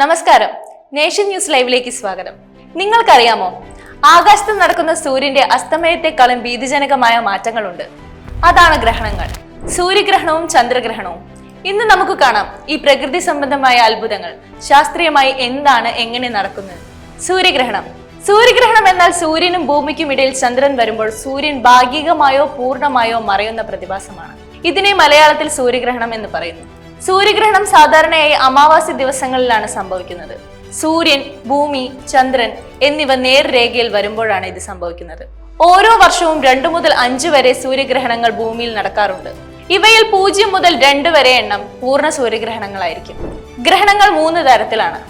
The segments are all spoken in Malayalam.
നമസ്കാരം, നേഷൻ ന്യൂസ് ലൈവിലേക്ക് സ്വാഗതം. നിങ്ങൾക്കറിയാമോ, ആകാശത്ത് നടക്കുന്ന സൂര്യന്റെ അസ്തമയത്തെക്കാളും ഭീതിജനകമായ മാറ്റങ്ങളുണ്ട്. അതാണ് ഗ്രഹണങ്ങൾ. സൂര്യഗ്രഹണവും ചന്ദ്രഗ്രഹണവും. ഇന്ന് നമുക്ക് കാണാം ഈ പ്രകൃതി സംബന്ധമായ അത്ഭുതങ്ങൾ ശാസ്ത്രീയമായി എന്താണ് എങ്ങനെ നടക്കുന്നത്. സൂര്യഗ്രഹണം എന്നാൽ സൂര്യനും ഭൂമിക്കും ഇടയിൽ ചന്ദ്രൻ വരുമ്പോൾ സൂര്യൻ ഭാഗികമായോ പൂർണ്ണമായോ മറയുന്ന പ്രതിഭാസമാണ്. ഇതിനെ മലയാളത്തിൽ സൂര്യഗ്രഹണം എന്ന് പറയുന്നു. സൂര്യഗ്രഹണം സാധാരണയായി അമാവാസി ദിവസങ്ങളിലാണ് സംഭവിക്കുന്നത്. സൂര്യൻ, ഭൂമി, ചന്ദ്രൻ എന്നിവ നേർരേഖയിൽ വരുമ്പോഴാണ് ഇത് സംഭവിക്കുന്നത്. ഓരോ വർഷവും 2 മുതൽ 5 വരെ സൂര്യഗ്രഹണങ്ങൾ ഭൂമിയിൽ നടക്കാറുണ്ട്. ഇവയിൽ 0 മുതൽ 2 വരെ എണ്ണം പൂർണ്ണ സൂര്യഗ്രഹണങ്ങളായിരിക്കും. ഗ്രഹണങ്ങൾ 3 തരത്തിലാണ്.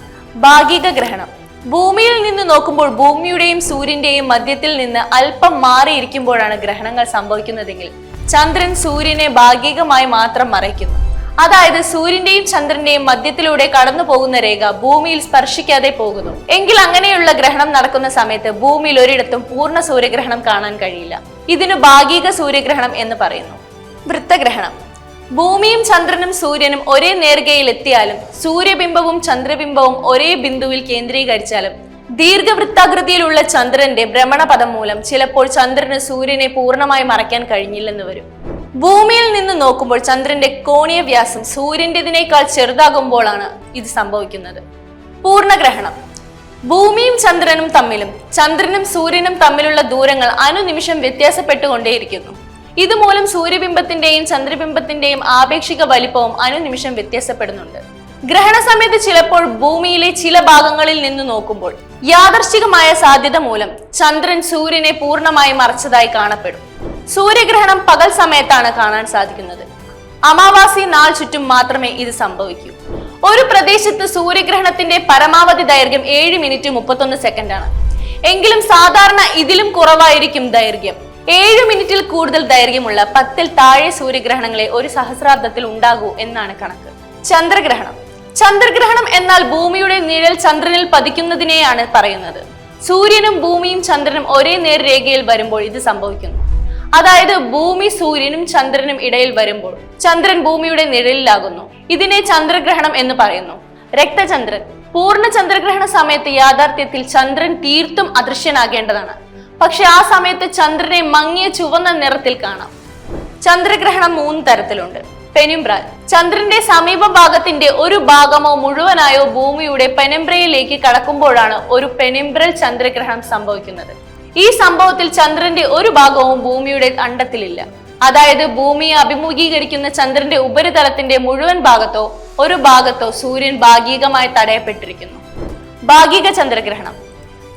ഭാഗിക ഗ്രഹണം. ഭൂമിയിൽ നിന്ന് നോക്കുമ്പോൾ ഭൂമിയുടെയും സൂര്യന്റെയും മധ്യത്തിൽ നിന്ന് അല്പം മാറിയിരിക്കുമ്പോഴാണ് ഗ്രഹണങ്ങൾ സംഭവിക്കുന്നതെങ്കിൽ ചന്ദ്രൻ സൂര്യനെ ഭാഗികമായി മാത്രം മറയ്ക്കുന്നു. അതായത് സൂര്യന്റെയും ചന്ദ്രന്റെയും മധ്യത്തിലൂടെ കടന്നു പോകുന്ന രേഖ ഭൂമിയിൽ സ്പർശിക്കാതെ പോകുന്നു. എങ്കിൽ അങ്ങനെയുള്ള ഗ്രഹണം നടക്കുന്ന സമയത്ത് ഭൂമിയിൽ ഒരിടത്തും പൂർണ്ണ സൂര്യഗ്രഹണം കാണാൻ കഴിയില്ല. ഇതിന് ഭാഗിക സൂര്യഗ്രഹണം എന്ന് പറയുന്നു. വൃത്തഗ്രഹണം. ഭൂമിയും ചന്ദ്രനും സൂര്യനും ഒരേ നേർഗയിൽ എത്തിയാലും സൂര്യബിംബവും ചന്ദ്രബിംബവും ഒരേ ബിന്ദുവിൽ കേന്ദ്രീകരിച്ചാലും ദീർഘവൃത്താകൃതിയിലുള്ള ചന്ദ്രന്റെ ഭ്രമണപഥം മൂലം ചിലപ്പോൾ ചന്ദ്രന് സൂര്യനെ പൂർണ്ണമായി മറയ്ക്കാൻ കഴിഞ്ഞില്ലെന്ന് വരും. ഭൂമിയിൽ നിന്ന് നോക്കുമ്പോൾ ചന്ദ്രന്റെ കോണീയ വ്യാസം സൂര്യന്റേതിനേക്കാൾ ചെറുതാകുമ്പോഴാണ് ഇത് സംഭവിക്കുന്നത്. പൂർണ്ണഗ്രഹണം. ഭൂമിയും ചന്ദ്രനും തമ്മിലും ചന്ദ്രനും സൂര്യനും തമ്മിലുള്ള ദൂരങ്ങൾ അനുനിമിഷം വ്യത്യാസപ്പെട്ടുകൊണ്ടേയിരിക്കുന്നു. ഇതുമൂലം സൂര്യബിംബത്തിന്റെയും ചന്ദ്രബിംബത്തിന്റെയും ആപേക്ഷിക വലിപ്പവും അനുനിമിഷം വ്യത്യാസപ്പെടുന്നുണ്ട്. ഗ്രഹണ സമയത്ത് ചിലപ്പോൾ ഭൂമിയിലെ ചില ഭാഗങ്ങളിൽ നിന്ന് നോക്കുമ്പോൾ യാദർശികമായ സാധ്യത മൂലം ചന്ദ്രൻ സൂര്യനെ പൂർണ്ണമായി മറച്ചതായി കാണപ്പെടും. സൂര്യഗ്രഹണം പകൽ സമയത്താണ് കാണാൻ സാധിക്കുന്നത്. അമാവാസി നാൾ ചുറ്റും മാത്രമേ ഇത് സംഭവിക്കൂ. ഒരു പ്രദേശത്ത് സൂര്യഗ്രഹണത്തിന്റെ പരമാവധി ദൈർഘ്യം 7 മിനിറ്റ് 31 സെക്കൻഡാണ്. എങ്കിലും സാധാരണ ഇതിലും കുറവായിരിക്കും ദൈർഘ്യം. 7 മിനിറ്റിൽ കൂടുതൽ ദൈർഘ്യമുള്ള 10-ൽ താഴെ സൂര്യഗ്രഹണങ്ങളെ ഒരു സഹസ്രാബ്ദത്തിൽ ഉണ്ടാകൂ എന്നാണ് കണക്ക്. ചന്ദ്രഗ്രഹണം എന്നാൽ ഭൂമിയുടെ നിഴൽ ചന്ദ്രനിൽ പതിക്കുന്നതിനെയാണ് പറയുന്നത്. സൂര്യനും ഭൂമിയും ചന്ദ്രനും ഒരേ നേർരേഖയിൽ വരുമ്പോൾ ഇത് സംഭവിക്കുന്നു. അതായത് ഭൂമി സൂര്യനും ചന്ദ്രനും ഇടയിൽ വരുമ്പോൾ ചന്ദ്രൻ ഭൂമിയുടെ നിഴലിലാകുന്നു. ഇതിനെ ചന്ദ്രഗ്രഹണം എന്ന് പറയുന്നു. രക്തചന്ദ്രൻ. പൂർണ്ണ ചന്ദ്രഗ്രഹണ സമയത്ത് യാഥാർത്ഥ്യത്തിൽ ചന്ദ്രൻ തീർത്തും അദൃശ്യനാകേണ്ടതാണ്. പക്ഷെ ആ സമയത്ത് ചന്ദ്രനെ മങ്ങിയ ചുവന്ന നിറത്തിൽ കാണാം. ചന്ദ്രഗ്രഹണം 3 തരത്തിലുണ്ട്. പെനുംബ്രാൽ. ചന്ദ്രന്റെ സമീപ ഭാഗത്തിന്റെ ഒരു ഭാഗമോ മുഴുവനായോ ഭൂമിയുടെ പെനുംബ്രയിലേക്ക് കടക്കുമ്പോഴാണ് ഒരു പെനുംബ്രൽ ചന്ദ്രഗ്രഹണം സംഭവിക്കുന്നത്. ഈ സംഭവത്തിൽ ചന്ദ്രന്റെ ഒരു ഭാഗവും ഭൂമിയുടെ അണ്ഡത്തിലില്ല. അതായത് ഭൂമിയെ അഭിമുഖീകരിക്കുന്ന ചന്ദ്രന്റെ ഉപരിതലത്തിന്റെ മുഴുവൻ ഭാഗത്തോ ഒരു ഭാഗത്തോ സൂര്യൻ ഭാഗികമായി തടയപ്പെട്ടിരിക്കുന്നു. ഭാഗിക ചന്ദ്രഗ്രഹണം.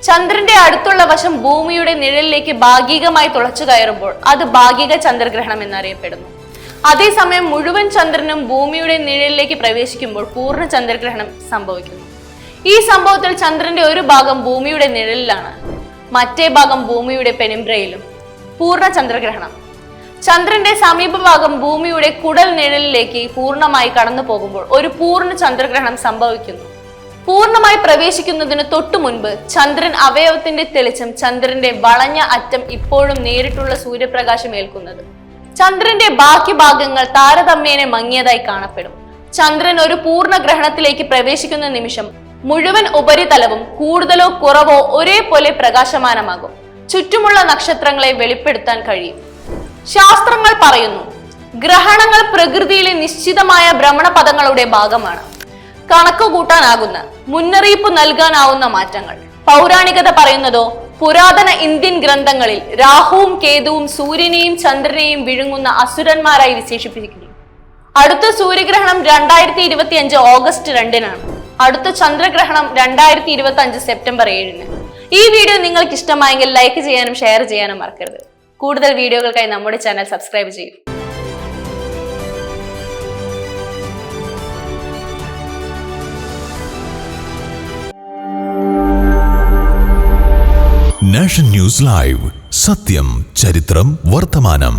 ചന്ദ്രന്റെ അടുത്തുള്ള വശം ഭൂമിയുടെ നിഴലിലേക്ക് ഭാഗികമായി തുളച്ചു കയറുമ്പോൾ അത് ഭാഗിക ചന്ദ്രഗ്രഹണം എന്നറിയപ്പെടുന്നു. അതേസമയം മുഴുവൻ ചന്ദ്രനും ഭൂമിയുടെ നിഴലിലേക്ക് പ്രവേശിക്കുമ്പോൾ പൂർണ്ണ ചന്ദ്രഗ്രഹണം സംഭവിക്കുന്നു. ഈ സംഭവത്തിൽ ചന്ദ്രന്റെ ഒരു ഭാഗം ഭൂമിയുടെ നിഴലിലാണ്, മറ്റേ ഭാഗം ഭൂമിയുടെ പെനുംബ്രയിലും. പൂർണ്ണ ചന്ദ്രഗ്രഹണം. ചന്ദ്രന്റെ സമീപഭാഗം ഭൂമിയുടെ കുടൽ നിഴലിലേക്ക് പൂർണ്ണമായി കടന്നു പോകുമ്പോൾ ഒരു പൂർണ്ണ ചന്ദ്രഗ്രഹണം സംഭവിക്കുന്നു. പൂർണ്ണമായി പ്രവേശിക്കുന്നതിന് തൊട്ടു മുൻപ് ചന്ദ്രൻ അവയവത്തിന്റെ തെളിച്ചം ചന്ദ്രന്റെ വളഞ്ഞ അറ്റം ഇപ്പോഴും നേരിട്ടുള്ള സൂര്യപ്രകാശം ഏൽക്കുന്നത്. ചന്ദ്രന്റെ ബാക്കി ഭാഗങ്ങൾ താരതമ്യേന മങ്ങിയതായി കാണപ്പെടും. ചന്ദ്രൻ ഒരു പൂർണ്ണ ഗ്രഹണത്തിലേക്ക് പ്രവേശിക്കുന്ന നിമിഷം മുഴുവൻ ഉപരിതലവും കൂടുതലോ കുറവോ ഒരേപോലെ പ്രകാശമാനമാകും. ചുറ്റുമുള്ള നക്ഷത്രങ്ങളെ വെളിപ്പെടുത്താൻ കഴിയും. ശാസ്ത്രങ്ങൾ പറയുന്നു, ഗ്രഹണങ്ങൾ പ്രകൃതിയിലെ നിശ്ചിതമായ ഭ്രമണപഥങ്ങളുടെ ഭാഗമാണ്. കണക്കുകൂട്ടാനാകുന്ന, മുന്നറിയിപ്പ് നൽകാനാവുന്ന മാറ്റങ്ങൾ. പൗരാണികത പറയുന്നതോ പുരാതന ഇന്ത്യൻ ഗ്രന്ഥങ്ങളിൽ രാഹുവും കേതുവും സൂര്യനെയും ചന്ദ്രനെയും വിഴുങ്ങുന്ന അസുരന്മാരായി വിശേഷിപ്പിക്കുന്നു. അടുത്ത സൂര്യഗ്രഹണം 2025 ഓഗസ്റ്റ് 2-നാണ്. അടുത്ത ചന്ദ്രഗ്രഹണം 2025 സെപ്റ്റംബർ 7-ന്. ഈ വീഡിയോ നിങ്ങൾക്ക് ഇഷ്ടമായെങ്കിൽ ലൈക്ക് ചെയ്യാനും ഷെയർ ചെയ്യാനും മറക്കരുത്. കൂടുതൽ വീഡിയോകൾക്കായി നമ്മുടെ ചാനൽ സബ്സ്ക്രൈബ് ചെയ്യൂ. Nation news live. സത്യം, ചരിത്രം, വർത്തമാനം.